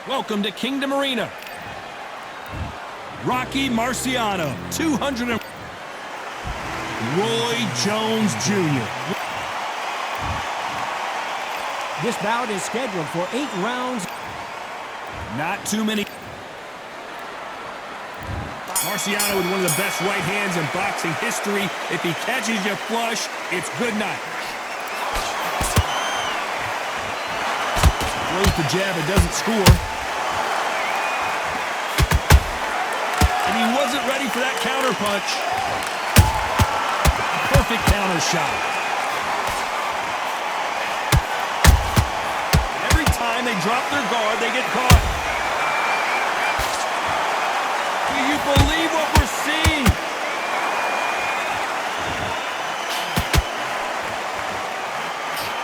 Welcome to Kingdom Arena. Rocky Marciano, 200 and... Roy Jones Jr. This bout is scheduled for 8 rounds. Not too many. Marciano with one of the best right hands in boxing history. If he catches you flush, it's good night. Throws the jab, it doesn't score. And he wasn't ready for that counter punch. Perfect counter shot. Every time they drop their guard, they get caught. Do you believe what we're seeing?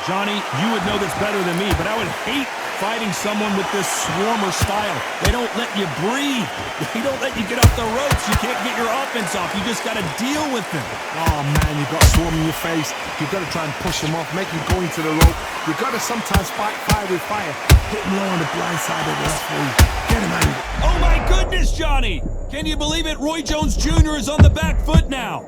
Johnny, you would know this better than me, but I would hate fighting someone with this swarmer style. They don't let you breathe. They don't let you get off the ropes. You can't get your offense off. You just got to deal with them. Oh, man, you've got swarm in your face. You've got to try and push them off, make them go into the rope. You've got to sometimes fight fire with fire. Hit him low on the blind side of the referee. Get him angry. Oh, my goodness, Johnny. Can you believe it? Roy Jones Jr. is on the back foot now.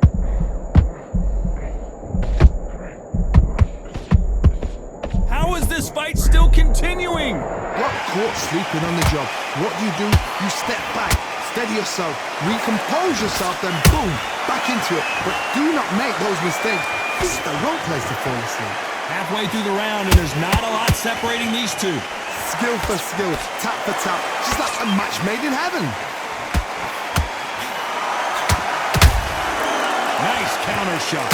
How is this fight still continuing? Got caught sleeping on the job. What do? You step back, steady yourself, recompose yourself, then boom, back into it. But do not make those mistakes. This is the wrong place to fall asleep. Halfway through the round, and there's not a lot separating these two. Skill for skill, tap for tap, just like a match made in heaven. Nice counter shot.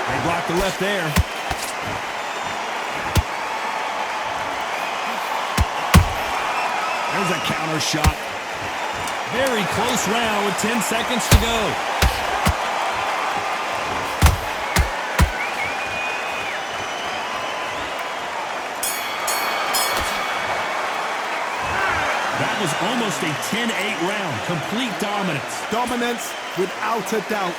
They blocked the left there. There's a counter shot. Very close round with 10 seconds to go. That was almost a 10-8 round. Complete dominance. Dominance, without a doubt.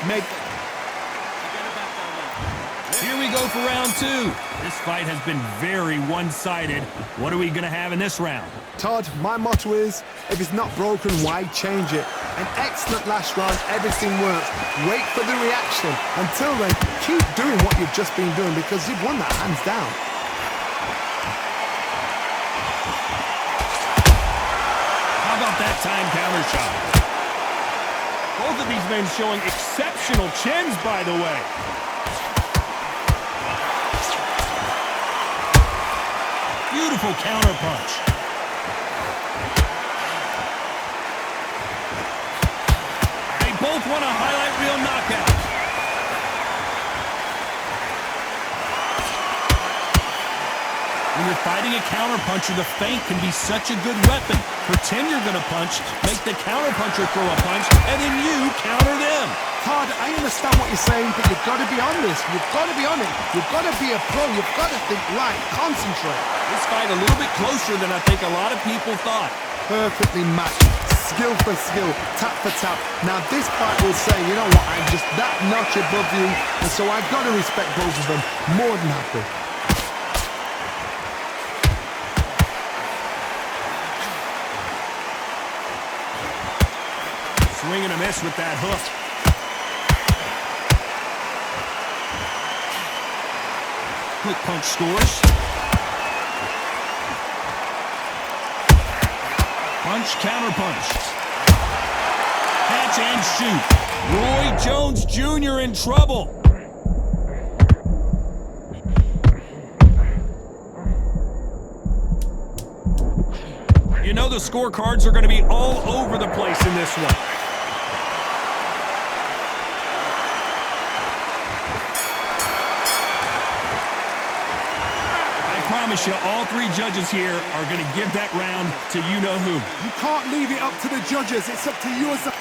Here we go for round 2. This fight has been very one-sided. What are we going to have in this round? Todd, my motto is, if it's not broken, why change it? An excellent last round, everything works. Wait for the reaction. Until then, keep doing what you've just been doing because you've won that hands down. How about that time counter shot? Both of these men showing exceptional chins, by the way. Beautiful counter punch. They both want a highlight reel knockout. When you're fighting a counter puncher, the feint can be such a good weapon. Pretend you're going to punch, make the counter puncher throw a punch, and then you counter them. Todd, I understand what you're saying, but you've got to be on this. You've got to be on it. You've got to be a pro. You've got to think right. Concentrate. This fight a little bit closer than I think a lot of people thought. Perfectly matched. Skill for skill. Tap for tap. Now this fight will say, you know what, I'm just that notch above you, and so I've got to respect both of them. More than happy. Swing and a miss with that hook. Quick punch scores. Punch, counter punch. Catch and shoot. Roy Jones Jr. in trouble. You know the scorecards are going to be all over the place in this one. I promise you, all 3 judges here are going to give that round to you-know-who. You can't leave it up to the judges. It's up to you as a...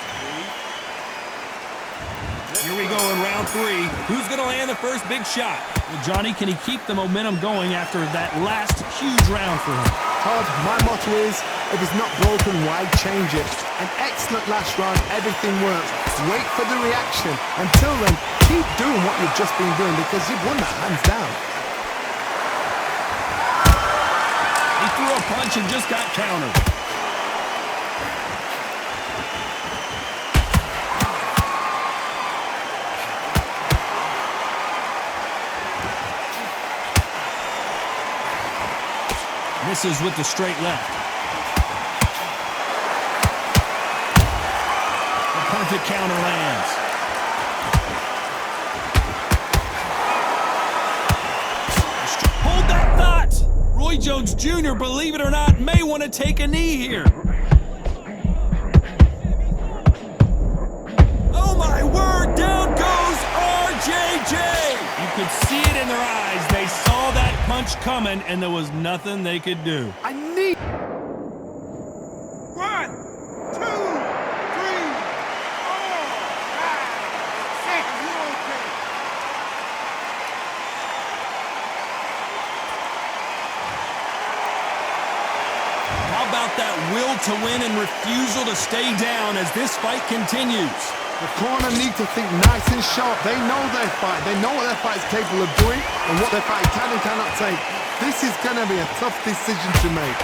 Here we go in round 3. Who's going to land the first big shot? Well, Johnny, can he keep the momentum going after that last huge round for him? Todd, my motto is, if it's not broken, why change it? An excellent last round, everything works. Wait for the reaction. Until then, keep doing what you've just been doing because you've won that hands down. He threw a punch and just got countered. Misses with the straight left. The perfect counter lands. Hold that thought! Roy Jones Jr., believe it or not, may want to take a knee here. Oh my word, down goes RJJ! You could see it in their eyes. They saw that punch coming, and there was nothing they could do. I need... 1, 2, 3, 4, 5, 6. You okay? How about that will to win and refusal to stay down as this fight continues? The corner need to think nice and sharp. They know their fight. They know what their fight is capable of doing and what their fight can and cannot take. This is going to be a tough decision to make.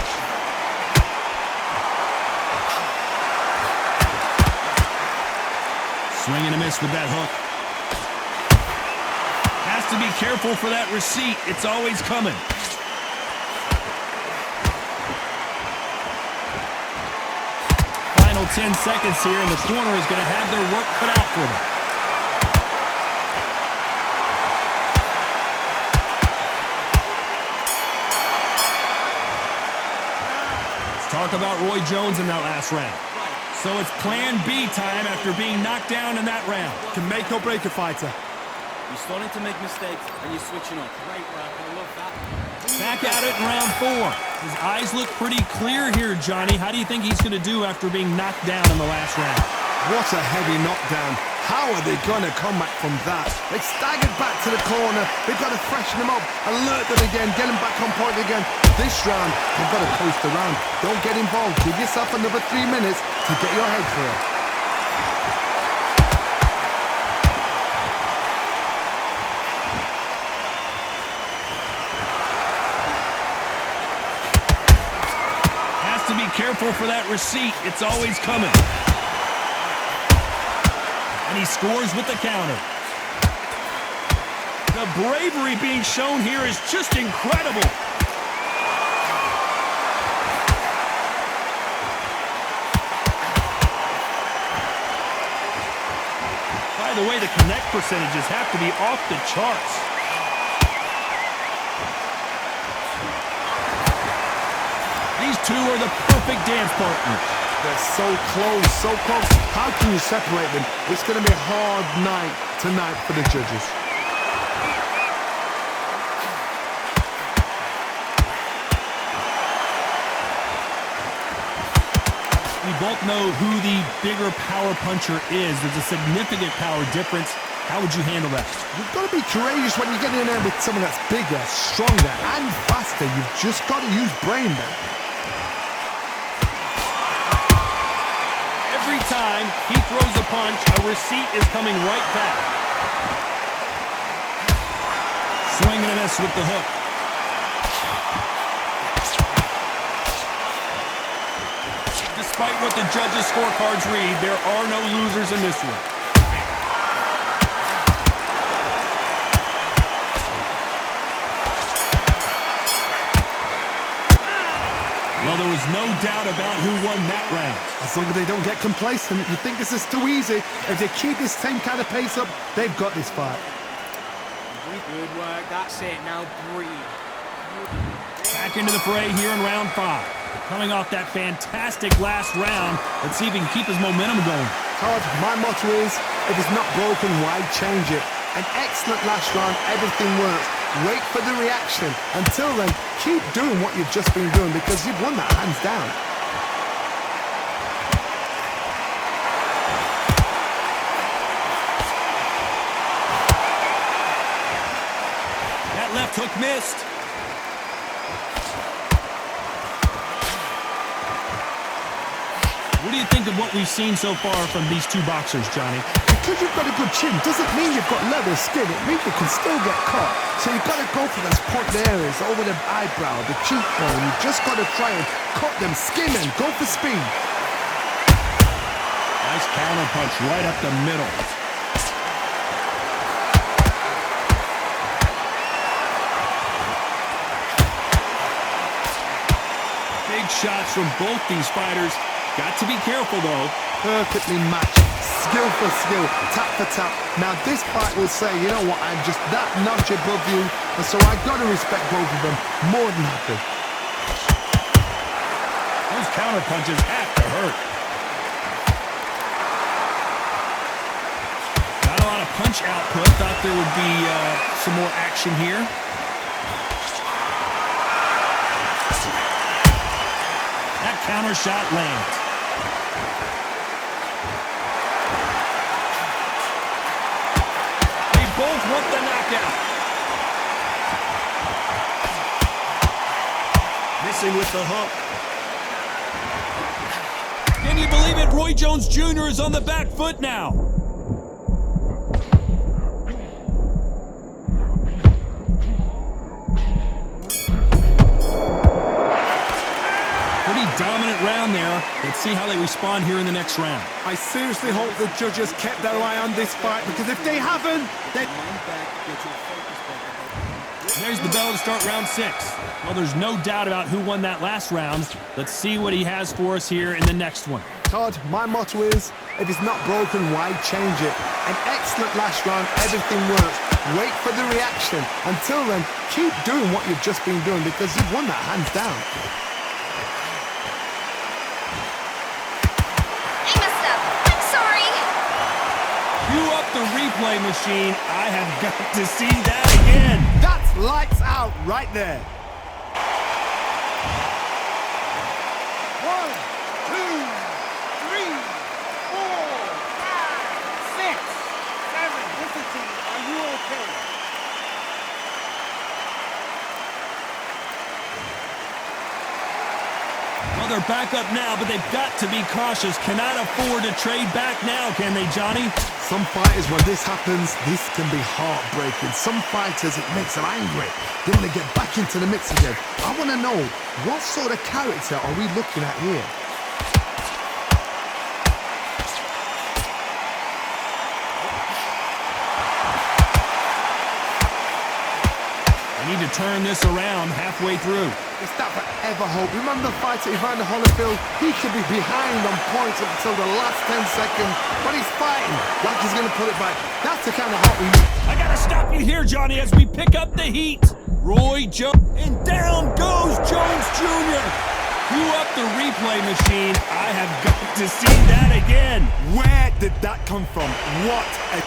Swing and a miss with that hook. Has to be careful for that receipt. It's always coming. Final 10 seconds here, and the corner is going to have their work cut out for them. Let's talk about Roy Jones in that last round. So it's plan B time after being knocked down in that round. Can make or break a fighter. You're starting to make mistakes, and you're switching on. Great round. I love that. Back at it in round 4. His eyes look pretty clear here, Johnny. How do you think he's going to do after being knocked down in the last round? What a heavy knockdown. How are they going to come back from that? They staggered back to the corner. They've got to freshen them up, alert them again, get them back on point again. This round, they've got to coast around. Don't get involved. Give yourself another 3 minutes to get your head clear. Has to be careful for that receipt. It's always coming. And he scores with the counter. The bravery being shown here is just incredible. By the way, the connect percentages have to be off the charts. These two are the perfect dance partners. They're so close, so close. How can you separate them? It's going to be a hard night tonight for the judges. We both know who the bigger power puncher is. There's a significant power difference. How would you handle that? You've got to be courageous when you get in there with someone that's bigger, stronger, and faster. You've just got to use brain then. Every time he throws a punch, a receipt is coming right back. Swing and a miss with the hook. Despite what the judges' scorecards read, there are no losers in this one. Well, there was no doubt about who won that round. As long as they don't get complacent, you think this is too easy. If they keep this same kind of pace up, they've got this fight. Good work. That's it. Now breathe. Back into the fray here in round 5. Coming off that fantastic last round, let's see if he can keep his momentum going. Todd, my motto is, if it's not broken, why change it? An excellent last round, everything works. Wait for the reaction. Until then, keep doing what you've just been doing because you've won that hands down. That left hook missed. What do you think of what we've seen so far from these two boxers, Johnny? because you've got a good chin doesn't mean you've got leather skin. It means you can still get caught. So you've got to go for those point areas over the eyebrow, the cheekbone. You've just got to try and cut them, skim and go for speed. Nice counter punch right up the middle. Big shots from both these fighters. Got to be careful, though. Perfectly matched. Skill for skill. Tap for tap. Now, this fight will say, you know what, I'm just that notch above you. And so I've got to respect both of them. More than happy. Those counter punches have to hurt. Not a lot of punch output. Thought there would be some more action here. That counter shot lands. They both want the knockout. Missing with the hook. Can you believe it? Roy Jones Jr. is on the back foot now. Pretty dominant round there. Let's see how they respond here in the next round. I seriously hope the judges kept their eye on this fight, because if they haven't, then... There's the bell to start round 6. Well, there's no doubt about who won that last round. Let's see what he has for us here in the next one. Todd, my motto is, if it's not broken, why change it? An excellent last round, everything works. Wait for the reaction. Until then, keep doing what you've just been doing, because you've won that hands down. I messed up. I'm sorry. Cue up the replay machine. I have got to see that again. That's lights out right there. 1, 2, 3, 4, 5, 6, 7. Listen to me. Are you okay? Well, they're back up now, but they've got to be cautious. Cannot afford to trade back now, can they, Johnny? Some fighters, when this happens, this can be heartbreaking. Some fighters, it makes them angry. They want to get back into the mix again. I want to know, what sort of character are we looking at here? They need to turn this around halfway through. It's that forever hope. Remember the fighter Evander Holyfield? He could be behind on points up until the last 10 seconds, but he's fighting like he's going to put it back. That's the kind of hope we need. I gotta stop you here, Johnny, as we pick up the heat. Roy Jones, and down goes Jones Jr. Cue up the replay machine. I have got to see that again. Where did that come from? What a...